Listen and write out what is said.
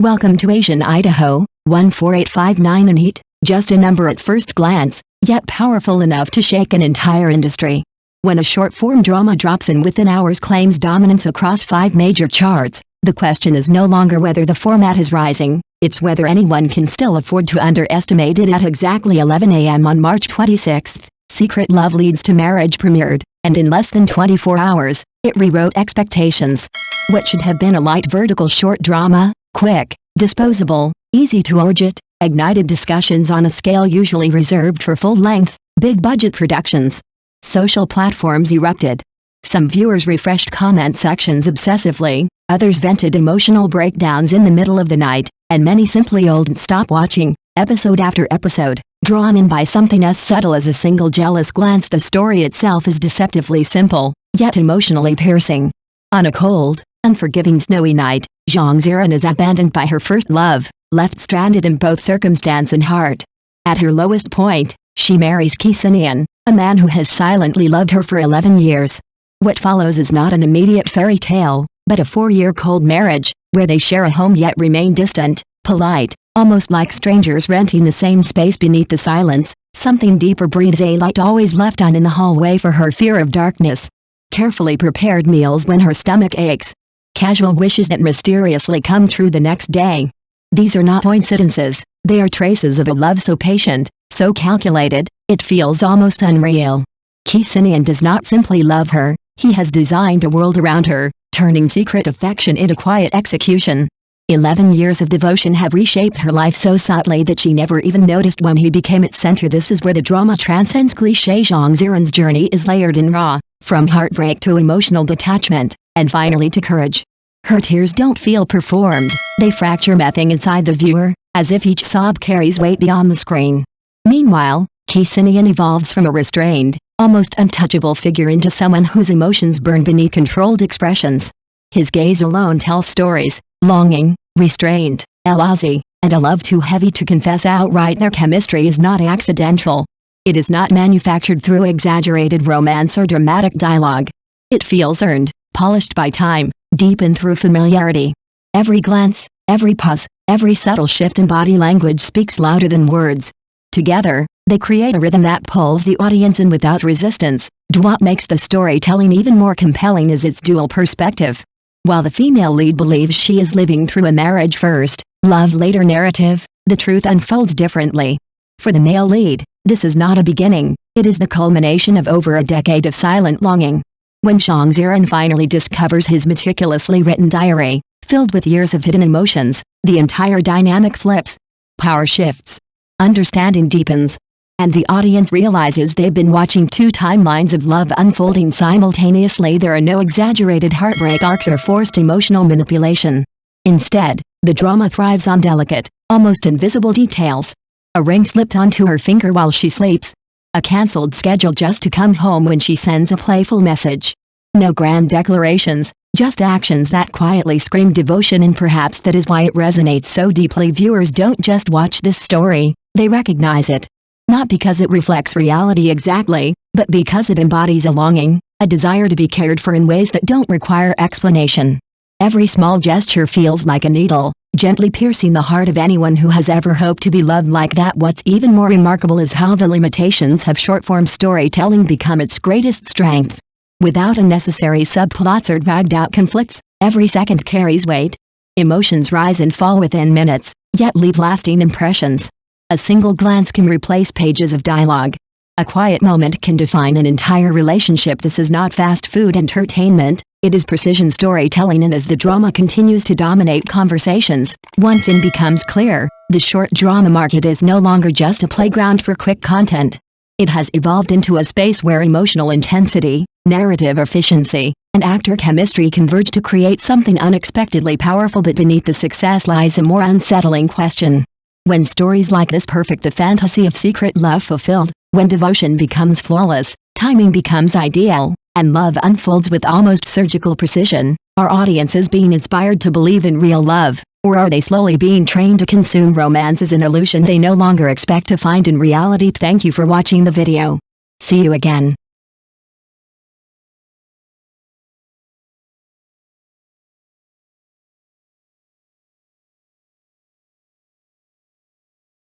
Welcome to Asian Idaho, 14859 and heat, just a number at first glance, yet powerful enough to shake an entire industry. When a short-form drama drops in within hours claims dominance across 5 major charts, the question is no longer whether the format is rising, it's whether anyone can still afford to underestimate it. At exactly 11 a.m. on March 26, Secret Love Leads to Marriage premiered, and in less than 24 hours, it rewrote expectations. What should have been a light vertical short drama, quick, disposable, easy to orget, ignited discussions on a scale usually reserved for full-length, big-budget productions. Social platforms erupted. Some viewers refreshed comment sections obsessively, others vented emotional breakdowns in the middle of the night, and many simply old stop watching, episode after episode, drawn in by something as subtle as a single jealous glance. The story itself is deceptively simple, yet emotionally piercing. On a cold, unforgiving snowy night, Zhang Ziran is abandoned by her first love, left stranded in both circumstance and heart. At her lowest point, she marries Hae-in, a man who has silently loved her for 11 years. What follows is not an immediate fairy tale, but a 4-year cold marriage, where they share a home yet remain distant, polite, almost like strangers renting the same space. Beneath the silence, something deeper breathes, a light always left on in the hallway for her fear of darkness. Carefully prepared meals when her stomach aches. Casual wishes that mysteriously come true the next day. These are not coincidences, they are traces of a love so patient, so calculated, it feels almost unreal. Hae-in does not simply love her, he has designed a world around her, turning secret affection into quiet execution. 11 years of devotion have reshaped her life so subtly that she never even noticed when he became its center. This is where the drama transcends cliché. Zhang Ziran's journey is layered and raw, from heartbreak to emotional detachment, and finally to courage. Her tears don't feel performed, they fracture nothing inside the viewer, as if each sob carries weight beyond the screen. Meanwhile, Hae-in evolves from a restrained, almost untouchable figure into someone whose emotions burn beneath controlled expressions. His gaze alone tells stories, longing, restraint, jealousy, and a love too heavy to confess outright. Their chemistry is not accidental. It is not manufactured through exaggerated romance or dramatic dialogue. It feels earned, polished by time, deepened through familiarity. Every glance, every pause, every subtle shift in body language speaks louder than words. Together, they create a rhythm that pulls the audience in without resistance. What makes the storytelling even more compelling is its dual perspective. While the female lead believes she is living through a marriage first, love later narrative, the truth unfolds differently. For the male lead, this is not a beginning, it is the culmination of over a decade of silent longing. When Zhang Ziran finally discovers his meticulously written diary, filled with years of hidden emotions, the entire dynamic flips. Power shifts. Understanding deepens. And the audience realizes they've been watching 2 timelines of love unfolding simultaneously. There are no exaggerated heartbreak arcs or forced emotional manipulation. Instead, the drama thrives on delicate, almost invisible details. A ring slipped onto her finger while she sleeps. A cancelled schedule just to come home when she sends a playful message. No grand declarations, just actions that quietly scream devotion, and perhaps that is why it resonates so deeply. Viewers don't just watch this story, they recognize it. Not because it reflects reality exactly, but because it embodies a longing, a desire to be cared for in ways that don't require explanation. Every small gesture feels like a needle, gently piercing the heart of anyone who has ever hoped to be loved like that. What's even more remarkable is how the limitations of short-form storytelling become its greatest strength. Without unnecessary subplots or dragged-out conflicts, every second carries weight. Emotions rise and fall within minutes, yet leave lasting impressions. A single glance can replace pages of dialogue. A quiet moment can define an entire relationship. This is not fast food entertainment, it is precision storytelling, and as the drama continues to dominate conversations, one thing becomes clear: the short drama market is no longer just a playground for quick content. It has evolved into a space where emotional intensity, narrative efficiency, and actor chemistry converge to create something unexpectedly powerful. But beneath the success lies a more unsettling question. When stories like this perfect the fantasy of secret love fulfilled, when devotion becomes flawless, timing becomes ideal, and love unfolds with almost surgical precision, are audiences being inspired to believe in real love, or are they slowly being trained to consume romance as an illusion they no longer expect to find in reality? Thank you for watching the video. See you again.